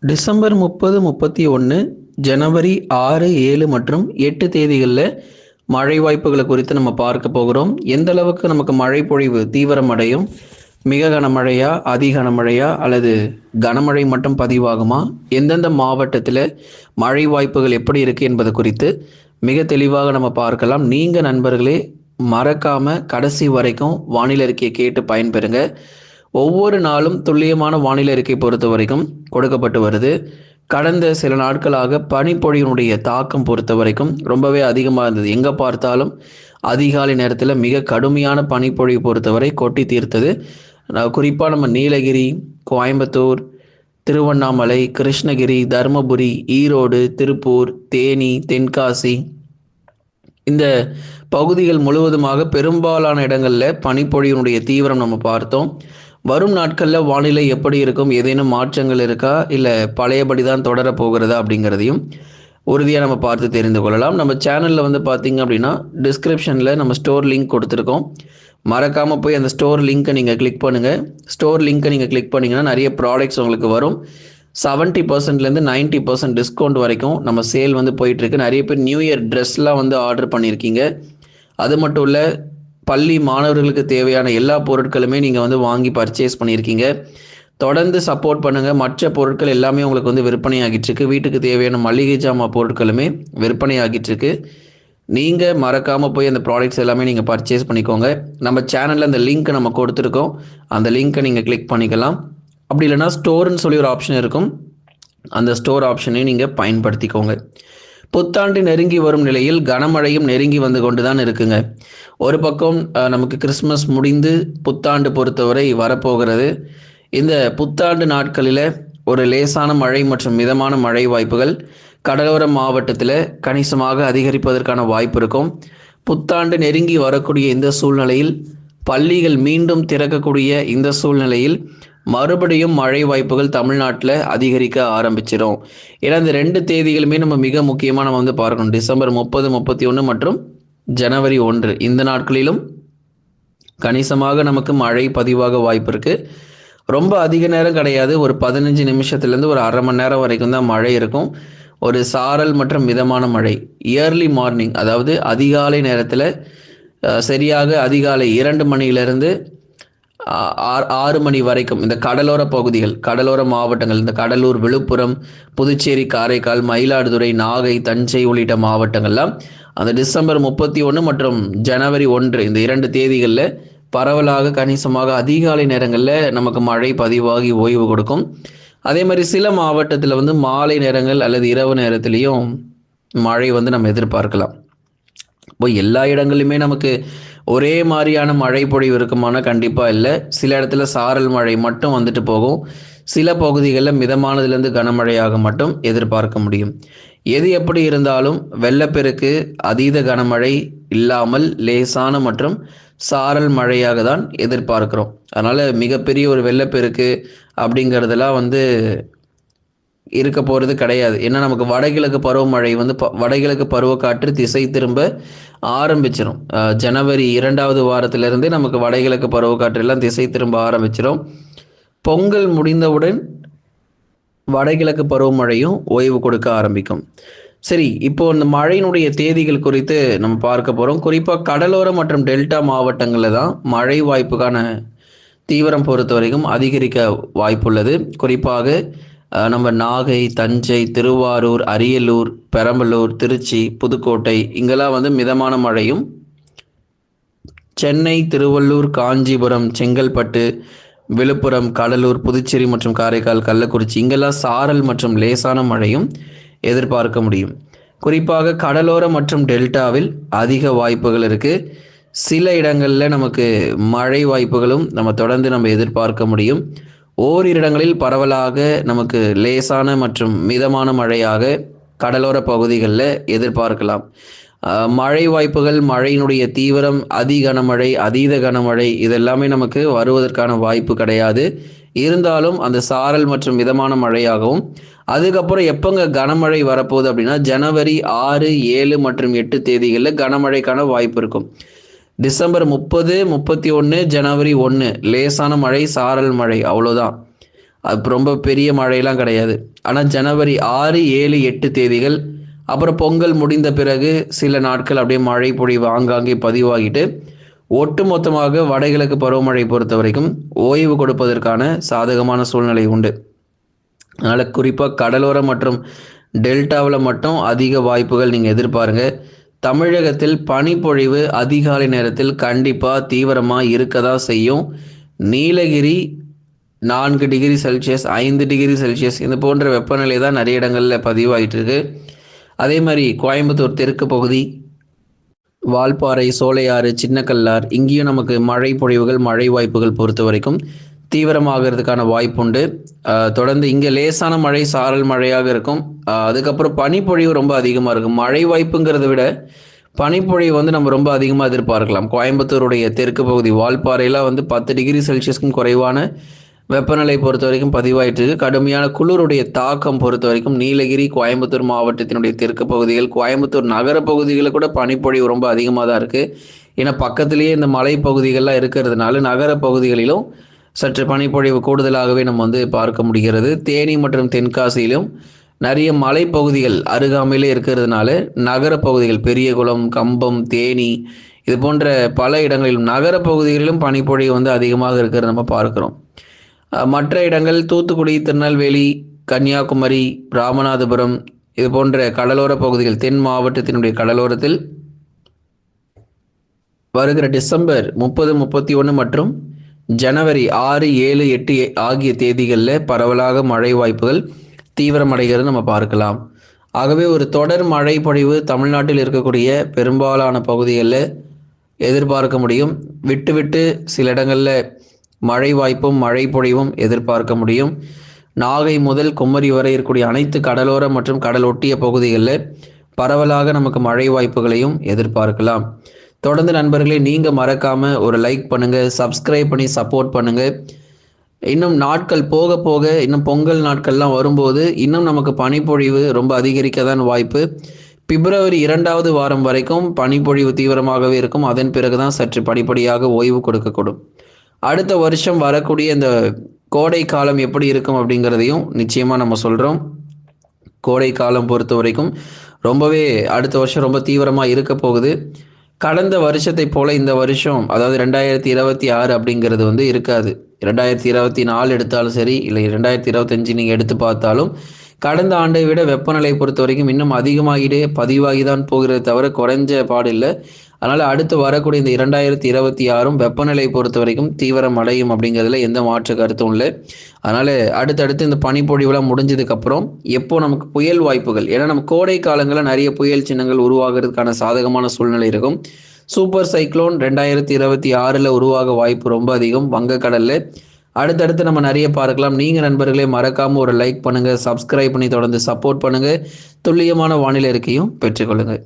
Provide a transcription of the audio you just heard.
December 30, 31, ஜனவரி 6, 7 மற்றும் 8 தேதிகளில் மழை வாய்ப்புகளை குறித்து நம்ம பார்க்க போகிறோம். எந்த அளவுக்கு நமக்கு மழை பொழிவு தீவிரமடையும், மிக கனமழையா, அதி கனமழையா அல்லது கனமழை மட்டும் பதிவாகுமா, எந்தெந்த மாவட்டத்தில் மழை வாய்ப்புகள் எப்படி இருக்குது என்பது குறித்து மிக தெளிவாக நம்ம பார்க்கலாம். நீங்கள் நண்பர்களே மறக்காமல் கடைசி வரைக்கும் வானிலை அறிக்கையை கேட்டு பயன்பெறுங்க. ஒவ்வொரு நாளும் துல்லியமான வானிலை அறிக்கை பொறுத்த வரைக்கும் கொடுக்கப்பட்டு வருது. கடந்த சில நாட்களாக பனிப்பொழியினுடைய தாக்கம் பொறுத்த வரைக்கும் ரொம்பவே அதிகமாக இருந்தது. எங்கே பார்த்தாலும் அதிகாலை நேரத்தில் மிக கடுமையான பனிப்பொழிவு பொறுத்தவரை கொட்டி தீர்த்தது. குறிப்பாக நம்ம நீலகிரி, கோயம்புத்தூர், திருவண்ணாமலை, கிருஷ்ணகிரி, தருமபுரி, ஈரோடு, திருப்பூர், தேனி, தென்காசி இந்த பகுதிகள் முழுவதுமாக பெரும்பாலான இடங்களில் பனிப்பொழியினுடைய தீவிரம் நம்ம பார்த்தோம். வரும் நாட்களில் வானிலை எப்படி இருக்கும், ஏதேனும் மாற்றங்கள் இருக்கா, இல்லை பழையபடி தான் தொடர போகிறதா அப்படிங்கிறதையும் உறுதியாக நம்ம பார்த்து தெரிந்து கொள்ளலாம். நம்ம சேனலில் வந்து பார்த்திங்க அப்படின்னா டிஸ்கிரிப்ஷனில் நம்ம ஸ்டோர் லிங்க் கொடுத்துருக்கோம். மறக்காமல் போய் அந்த ஸ்டோர் லிங்க்கை நீங்கள் கிளிக் பண்ணுங்கள். ஸ்டோர் லிங்க்கை நீங்கள் கிளிக் பண்ணிங்கன்னா நிறைய ப்ராடக்ட்ஸ் உங்களுக்கு வரும். 70%லேருந்து 90% டிஸ்கவுண்ட் வரைக்கும் நம்ம சேல் வந்து போயிட்டுருக்கு. நிறைய பேர் நியூ இயர் ட்ரெஸ்லாம் வந்து ஆர்டர் பண்ணியிருக்கீங்க. அது மட்டும் இல்லை, பள்ளி மாணவர்களுக்கு தேவையான எல்லா பொருட்களுமே நீங்கள் வந்து வாங்கி பர்ச்சேஸ் பண்ணியிருக்கீங்க. தொடர்ந்து சப்போர்ட் பண்ணுங்கள். மற்ற பொருட்கள் எல்லாமே உங்களுக்கு வந்து விற்பனை ஆகிட்டுருக்கு. வீட்டுக்கு தேவையான மளிகை ஜாமான் பொருட்களுமே விற்பனை ஆகிட்டுருக்கு. நீங்கள் மறக்காமல் போய் அந்த ப்ராடக்ட்ஸ் எல்லாமே நீங்கள் பர்ச்சேஸ் பண்ணிக்கோங்க. நம்ம சேனலில் அந்த லிங்க்கை நம்ம கொடுத்துருக்கோம். அந்த லிங்க்கை நீங்கள் கிளிக் பண்ணிக்கலாம். அப்படி இல்லைனா ஸ்டோர்னு சொல்லி ஒரு ஆப்ஷன் இருக்கும். அந்த ஸ்டோர் ஆப்ஷனையும் நீங்கள் பயன்படுத்திக்கோங்க. புத்தாண்டு நெருங்கி வரும் நிலையில் கனமழையும் நெருங்கி வந்து கொண்டு தான் இருக்குங்க. ஒரு பக்கம் நமக்கு கிறிஸ்மஸ் முடிந்து புத்தாண்டு பொறுத்தவரை வரப்போகிறது. இந்த புத்தாண்டு நாட்களில் ஒரு லேசான மழை மற்றும் மிதமான மழை வாய்ப்புகள் கடலோர மாவட்டத்தில் கணிசமாக அதிகரிப்பதற்கான வாய்ப்பு இருக்கும். புத்தாண்டு நெருங்கி வரக்கூடிய இந்த சூழ்நிலையில், பள்ளிகள் மீண்டும் திறக்கக்கூடிய இந்த சூழ்நிலையில் மறுபடியும் மழை வாய்ப்புகள் தமிழ்நாட்டில் அதிகரிக்க ஆரம்பிச்சிடும். ஏன்னா இந்த 2 தேதிகளுமே நம்ம மிக முக்கியமாக நம்ம வந்து பார்க்கணும். டிசம்பர் 30, 31 மற்றும் ஜனவரி 1 இந்த நாட்களிலும் கணிசமாக நமக்கு மழை பதிவாக வாய்ப்பு இருக்குது. ரொம்ப அதிக நேரம் கிடையாது. ஒரு 15 நிமிஷத்துலேருந்து ஒரு அரை மணி நேரம் வரைக்கும் தான் மழை இருக்கும். ஒரு சாரல் மற்றும் மிதமான மழை இயர்லி மார்னிங், அதாவது அதிகாலை நேரத்தில் சரியாக அதிகாலை 2 மணியிலிருந்து 6 மணி வரைக்கும் இந்த கடலோர பகுதிகள், கடலோர மாவட்டங்கள், இந்த கடலூர், விழுப்புரம், புதுச்சேரி, காரைக்கால், மயிலாடுதுறை, நாகை, தஞ்சை உள்ளிட்ட மாவட்டங்கள்லாம் அந்த டிசம்பர் 31 மற்றும் ஜனவரி 1 இந்த 2 தேதிகளில் பரவலாக கணிசமாக அதிகாலை நேரங்களில் நமக்கு மழை பதிவாகி ஓய்வு கொடுக்கும். அதே மாதிரி சில மாவட்டத்தில் வந்து மாலை நேரங்கள் அல்லது இரவு நேரத்துலேயும் மழை வந்து நம்ம எதிர்பார்க்கலாம். இப்போ எல்லா இடங்களிலுமே நமக்கு ஒரே மாதிரியான மழை பொழிவு இருக்குமானா கண்டிப்பாக இல்லை. சில இடத்துல சாரல் மழை மட்டும் வந்துட்டு போகும். சில பகுதிகளில் மிதமானதுலேருந்து கனமழையாக மட்டும் எதிர்பார்க்க முடியும். எது எப்படி இருந்தாலும் வெள்ளப்பெருக்கு, அதீத கனமழை இல்லாமல் லேசான மற்றும் சாரல் மழையாக தான் எதிர்பார்க்கிறோம். அதனால் மிகப்பெரிய ஒரு வெள்ளப்பெருக்கு அப்படிங்கிறதெல்லாம் வந்து இருக்க போகிறது கிடையாது. ஏன்னா நமக்கு வடகிழக்கு பருவமழை வந்து வடகிழக்கு பருவக்காற்று திசை திரும்ப ஆரம்பிச்சிடும். ஜனவரி 2வது வாரத்திலிருந்து நமக்கு வடகிழக்கு பருவக்காற்று எல்லாம் திசை திரும்ப ஆரம்பிச்சிடும். பொங்கல் முடிந்தவுடன் வடகிழக்கு பருவமழையும் ஓய்வு கொடுக்க ஆரம்பிக்கும். சரி, இப்போ இந்த மழையினுடைய தேதிகள் குறித்து நம்ம பார்க்க போகிறோம். குறிப்பாக கடலோர மற்றும் டெல்டா மாவட்டங்களில் தான் மழை வாய்ப்புக்கான தீவிரம் பொறுத்த வரைக்கும் அதிகரிக்க வாய்ப்புள்ளது. குறிப்பாக நம்ம நாகை, தஞ்சை, திருவாரூர், அரியலூர், பெரம்பலூர், திருச்சி, புதுக்கோட்டை இங்கெல்லாம் வந்து மிதமான மழையும், சென்னை, திருவள்ளூர், காஞ்சிபுரம், செங்கல்பட்டு, விழுப்புரம், கடலூர், புதுச்சேரி மற்றும் காரைக்கால், கள்ளக்குறிச்சி இங்கெல்லாம் சாரல் மற்றும் லேசான மழையும் எதிர்பார்க்க முடியும். குறிப்பாக கடலோர மற்றும் டெல்டாவில் அதிக வாய்ப்புகள் இருக்குது. சில இடங்களில் நமக்கு மழை வாய்ப்புகளும் நம்ம தொடர்ந்து நம்ம எதிர்பார்க்க முடியும். ஓரிரு இடங்களில் பரவலாக நமக்கு லேசான மற்றும் மிதமான மழையாக கடலோர பகுதிகளில் எதிர்பார்க்கலாம். மழை வாய்ப்புகள், மழையினுடைய தீவிரம், அதி கனமழை, அதீத கனமழை இதெல்லாமே நமக்கு வருவதற்கான வாய்ப்பு கிடையாது. இருந்தாலும் அந்த சாரல் மற்றும் மிதமான மழையாகவும், அதுக்கப்புறம் எப்போங்க கனமழை வரப்போகுது அப்படின்னா ஜனவரி 6, 7 மற்றும் 8 தேதிகளில் கனமழைக்கான வாய்ப்பு இருக்கும். டிசம்பர் 30, 31, ஜனவரி 1 லேசான மழை, சாரல் மழை, அவ்வளோதான். அது ரொம்ப பெரிய மழையெல்லாம் கிடையாது. ஆனால் ஜனவரி 6, 7, 8 தேதிகள், அப்புறம் பொங்கல் முடிந்த பிறகு சில நாட்கள் அப்படியே மழை பொழிவு ஆங்காங்கே பதிவாகிட்டு ஒட்டுமொத்தமாக வடகிழக்கு பருவமழை பொறுத்த வரைக்கும் ஓய்வு கொடுப்பதற்கான சாதகமான சூழ்நிலை உண்டு. அதனால் குறிப்பாக கடலோரம் மற்றும் டெல்டாவில் மட்டும் அதிக வாய்ப்புகள் நீங்கள் எதிர்பாருங்க. தமிழகத்தில் பனிப்பொழிவு அதிகாலை நேரத்தில் கண்டிப்பாக தீவிரமாக இருக்க தான் செய்யும். Nilgiri 4 degree Celsius, 5 degree Celsius இது போன்ற வெப்பநிலை தான் நிறைய இடங்களில் பதிவாகிட்டு இருக்கு. அதே மாதிரி கோயம்புத்தூர் தெற்கு பகுதி, வால்பாறை, சோலையாறு, சின்னக்கல்லார் இங்கேயும் நமக்கு மழை பொழிவுகள், மழை வாய்ப்புகள் பொறுத்த வரைக்கும் தீவிரமாகிறதுக்கான வாய்ப்புண்டு. தொடர்ந்து இங்கே லேசான மழை, சாரல் மழையாக இருக்கும். அதுக்கப்புறம் பனிப்பொழிவு ரொம்ப அதிகமாக இருக்கும். மழை வாய்ப்புங்கிறத விட பனிப்பொழிவு வந்து நம்ம ரொம்ப அதிகமாக எதிர்பார்க்கலாம். கோயம்புத்தூருடைய தெற்கு பகுதி வால்பாறையெல்லாம் வந்து 10 டிகிரி செல்சியஸ்க்கும் குறைவான வெப்பநிலை பொறுத்த வரைக்கும் பதிவாயிட்டு இருக்கு. கடுமையான குளிருடைய தாக்கம் பொறுத்த வரைக்கும் நீலகிரி, கோயம்புத்தூர் மாவட்டத்தினுடைய தெற்கு பகுதிகள், கோயம்புத்தூர் நகர பகுதிகளில் கூட பனிப்பொழிவு ரொம்ப அதிகமாக தான் இருக்குது. ஏன்னா பக்கத்திலேயே இந்த மலை பகுதிகள்லாம் இருக்கிறதுனால நகர பகுதிகளிலும் சற்று பனிப்பொழிவு கூடுதலாகவே நம்ம வந்து பார்க்க முடிகிறது. தேனி மற்றும் தென்காசியிலும் நிறைய மலைப்பகுதிகள் அருகாமையிலே இருக்கிறதுனால நகர பகுதிகள் பெரியகுளம், கம்பம், தேனி இது போன்ற பல இடங்களிலும் நகர பகுதிகளிலும் பனிப்பொழிவு வந்து அதிகமாக இருக்கிறத நம்ம பார்க்குறோம். மற்ற இடங்கள் தூத்துக்குடி, திருநெல்வேலி, கன்னியாகுமரி, ராமநாதபுரம் இது போன்ற கடலோர பகுதிகள், தென் மாவட்டத்தினுடைய கடலோரத்தில் வருகிற டிசம்பர் 30, 31 மற்றும் ஜனவரி 6, 7, 8 ஆகிய தேதிகளில் பரவலாக மழை வாய்ப்புகள் தீவிரமடைகிறது நம்ம பார்க்கலாம். ஆகவே ஒரு தொடர் மழை பொழிவு தமிழ்நாட்டில் இருக்கக்கூடிய பெரும்பாலான பகுதிகளில் எதிர்பார்க்க முடியும். விட்டு விட்டு சில இடங்களில் மழை வாய்ப்பும் மழை பொழிவும் எதிர்பார்க்க முடியும். நாகை முதல் குமரி வரை இருக்கக்கூடிய அனைத்து கடலோர மற்றும் கடல் ஒட்டிய பகுதிகளில் பரவலாக நமக்கு மழை வாய்ப்புகளையும் எதிர்பார்க்கலாம். தொடர்ந்து நண்பர்களே, நீங்கள் மறக்காமல் ஒரு லைக் பண்ணுங்கள், சப்ஸ்கிரைப் பண்ணி சப்போர்ட் பண்ணுங்கள். இன்னும் நாட்கள் போக போக இன்னும் பொங்கல் நாட்கள்லாம் வரும்போது இன்னும் நமக்கு பனிப்பொழிவு ரொம்ப அதிகரிக்க தான் வாய்ப்பு. பிப்ரவரி 2வது வாரம் வரைக்கும் பனிப்பொழிவு தீவிரமாகவே இருக்கும். அதன் பிறகு தான் சற்று படிப்படியாக ஓய்வு கொடுக்கக்கூடும். அடுத்த வருஷம் வரக்கூடிய இந்த கோடை காலம் எப்படி இருக்கும் அப்படிங்கிறதையும் நிச்சயமாக நம்ம சொல்கிறோம். கோடை காலம் பொறுத்த வரைக்கும் ரொம்பவே அடுத்த வருஷம் ரொம்ப தீவிரமாக இருக்க போகுது. கடந்த வருஷத்தை போல இந்த வருஷம், அதாவது 2026 அப்படிங்கிறது வந்து இருக்காது. 2024 எடுத்தாலும் சரி, இல்லை 2025 நீங்கள் எடுத்து பார்த்தாலும் கடந்த ஆண்டை விட வெப்பநிலை பொறுத்த வரைக்கும் இன்னும் அதிகமாகிட்டே பதிவாகி தான் போகிறத தவிர குறைஞ்ச பாடு இல்லை. அதனால் அடுத்து வரக்கூடிய இந்த 2026 வெப்பநிலை பொறுத்த வரைக்கும் தீவிரம் அடையும் அப்படிங்கிறதுல எந்த மாற்று கருத்தும் இல்லை. அதனால் அடுத்தடுத்து இந்த பனிப்பொழிவுலாம் முடிஞ்சதுக்கப்புறம் எப்போ நமக்கு புயல் வாய்ப்புகள், ஏன்னா நம்ம கோடை காலங்களில் நிறைய புயல் சின்னங்கள் உருவாகிறதுக்கான சாதகமான சூழ்நிலை இருக்கும். சூப்பர் சைக்ளோன் 2026 உருவாக வாய்ப்பு ரொம்ப அதிகம் வங்கக்கடலில். அடுத்தடுத்து நம்ம நிறைய பார்க்கலாம். நீங்கள் நண்பர்களே மறக்காமல் ஒரு லைக் பண்ணுங்கள், சப்ஸ்கிரைப் பண்ணி தொடர்ந்து சப்போர்ட் பண்ணுங்கள். துல்லியமான வானிலை அறிக்கையும் பெற்றுக்கொள்ளுங்கள்.